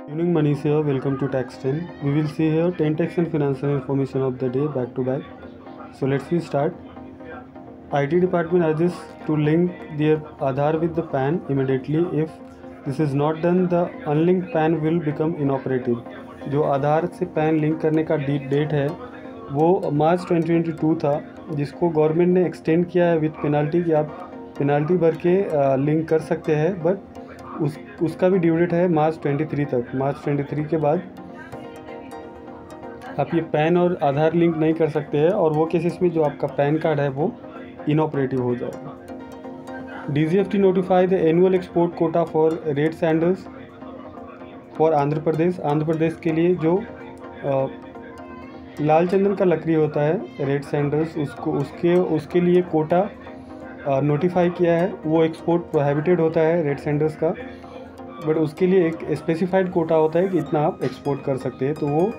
Evening, Manish here. Welcome to Tax 10. We will see here 10 tax and financial information of the day back to back. So let's start. IT department urges to link their Aadhaar with the PAN immediately. If this is not done, the unlinked PAN will become inoperative. जो आधार से pan link करने का date है वो मार्च 2022 था, जिसको government ने extend किया है विद पेनल्टी कि आप पेनल्टी भर के लिंक कर सकते हैं, बट उसका भी ड्यू डेट है मार्च 23 तक। मार्च 23 के बाद आप ये पैन और आधार लिंक नहीं कर सकते हैं, और वो केसेस में जो आपका पैन कार्ड है वो इनऑपरेटिव हो जाएगा। DGFT notify the annual export quota for red sandals for Andhra Pradesh. Andhra Pradesh के लिए जो लाल चंदन का लकड़ी होता है रेड सैंडल्स, उसके लिए कोटा नोटिफाई किया है। वो एक्सपोर्ट प्रोहिबिटेड होता है रेड सैंडल्स का, बट उसके लिए एक स्पेसिफाइड कोटा होता है कि इतना आप एक्सपोर्ट कर सकते हैं। तो वो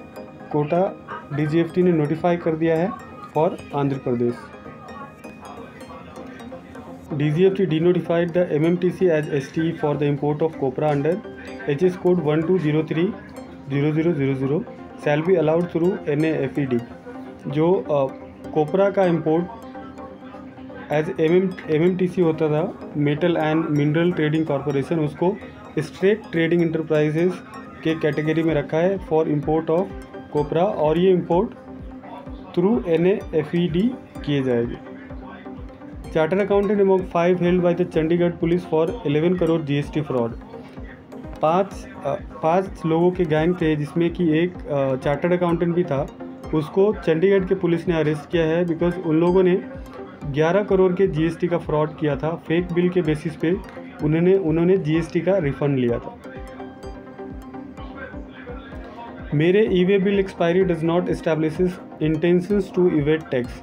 कोटा DGFT ने नोटिफाई कर दिया है for Andhra Pradesh. DGFT denotified the MMTC as STE for the import of copra under HS code 12030000 shall be allowed through NAFED। जो कोपरा का इम्पोर्ट एज MMTC होता था, metal and mineral trading corporation, उसको straight trading enterprises के category में रखा है for import of कोपरा, और ये इम्पोर्ट थ्रू NAFED किए जाएंगे। Chartered accountant among 5 held by the Chandigarh police for 11 crore GST fraud. पाँच लोगों के गैंग थे, जिसमें कि एक चार्टर्ड अकाउंटेंट भी था। उसको चंडीगढ़ के पुलिस ने अरेस्ट किया है बिकॉज उन लोगों ने 11 करोड़ के GST का फ्रॉड किया था। फेक बिल के बेसिस पे उन्होंने GST का रिफंड लिया था। मेरे e way bill expiry does not establishes intentions to evade tax.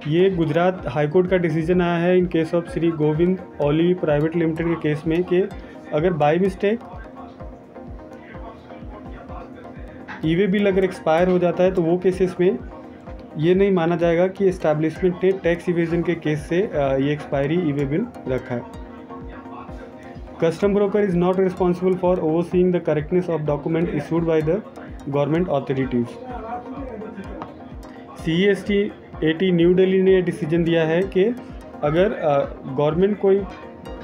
ये गुजरात हाईकोर्ट का डिसीजन आया है in case of Shri Govind Oli private limited के केस में, कि अगर बाय मिस्टेक ई-वे बिल अगर एक्सपायर हो जाता है तो वो केसेस में ये नहीं माना जाएगा कि एस्टैब्लिशमेंट ने टैक्स इवेजन के केस से ये एक्सपायरी ई-वे बिल रखा है। Custom broker is not responsible for overseeing the correctness of document issued by the government authorities. CEST-80 new Delhi ने डिसीजन दिया है कि अगर गवर्नमेंट कोई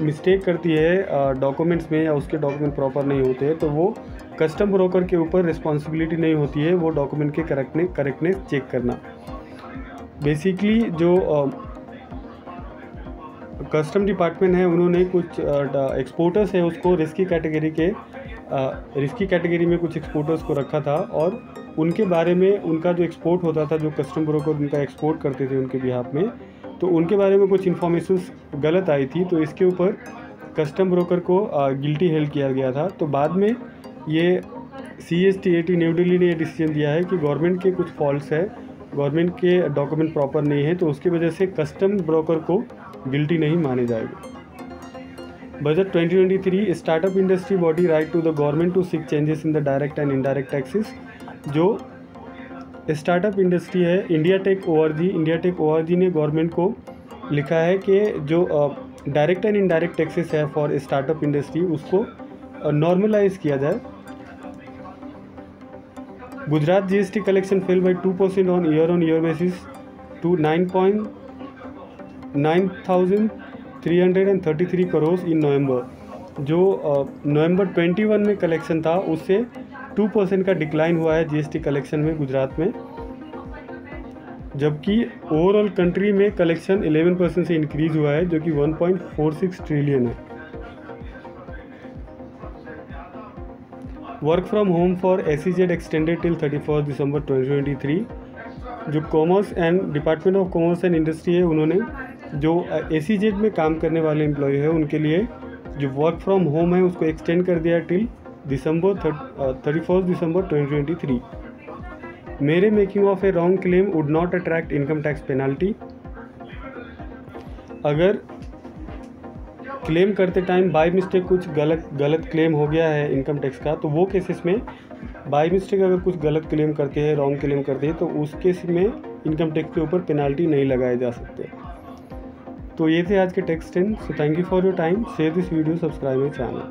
मिस्टेक करती है डॉक्यूमेंट्स में, या उसके डॉक्यूमेंट प्रॉपर नहीं होते हैं, तो वो कस्टम ब्रोकर के ऊपर रिस्पॉन्सिबिलिटी नहीं होती है वो डॉक्यूमेंट के करेक्टनेस चेक करना। बेसिकली जो कस्टम डिपार्टमेंट है, उन्होंने कुछ एक्सपोर्टर्स है उसको रिस्की कैटेगरी में कुछ एक्सपोर्टर्स को रखा था, और उनके बारे में उनका जो एक्सपोर्ट होता था, जो कस्टम ब्रोकर उनका एक्सपोर्ट करते थे उनके बिहाफ में, तो उनके बारे में कुछ इन्फॉर्मेशन गलत आई थी। तो इसके ऊपर कस्टम ब्रोकर को गिल्टी हेल्ड किया गया था। तो बाद में ये CEST-80 न्यू दिल्ली ने ये डिसीजन दिया है कि गवर्नमेंट के कुछ फॉल्ट्स है, गवर्नमेंट के डॉक्यूमेंट प्रॉपर नहीं है, तो उसकी वजह से कस्टम ब्रोकर को गिल्टी नहीं माने जाएगा। Budget 2023 startup industry body write to the government to seek changes in the direct and indirect taxes. जो स्टार्टअप इंडस्ट्री है, इंडिया टेक ORG ने गवर्नमेंट को लिखा है कि जो डायरेक्ट एंड इनडायरेक्ट टैक्सेस है फॉर स्टार्टअप इंडस्ट्री, उसको नॉर्मलाइज किया जाए। Gujarat GST collection fell by 2% on year basis to 9,333 crore in November. जो नवंबर 21 में कलेक्शन था, उससे 2% का डिक्लाइन हुआ है GST कलेक्शन में गुजरात में, जबकि ओवरऑल कंट्री में कलेक्शन 11% से इंक्रीज हुआ है, जो कि 1.46 ट्रिलियन है। Work from home for SEZ extended till 31 दिसंबर 2023। जो commerce and department of commerce and industry है, उन्होंने जो SEZ में काम करने वाले एम्प्लॉय है उनके लिए जो वर्क फ्रॉम होम है उसको एक्सटेंड कर दिया टिल 31 दिसंबर 2023। मेरे making of A wrong claim would not attract income tax penalty. अगर क्लेम करते टाइम बाय मिस्टेक कुछ गलत क्लेम हो गया है इनकम टैक्स का, तो वो केसेस में बाय मिस्टेक अगर कुछ गलत क्लेम करते हैं, रॉन्ग क्लेम करते हैं, तो उस केस में इनकम टैक्स के ऊपर पेनल्टी नहीं लगाए जा सकते। तो ये थे आज के tax 10। So thank you for your time. Share this video, subscribe my channel.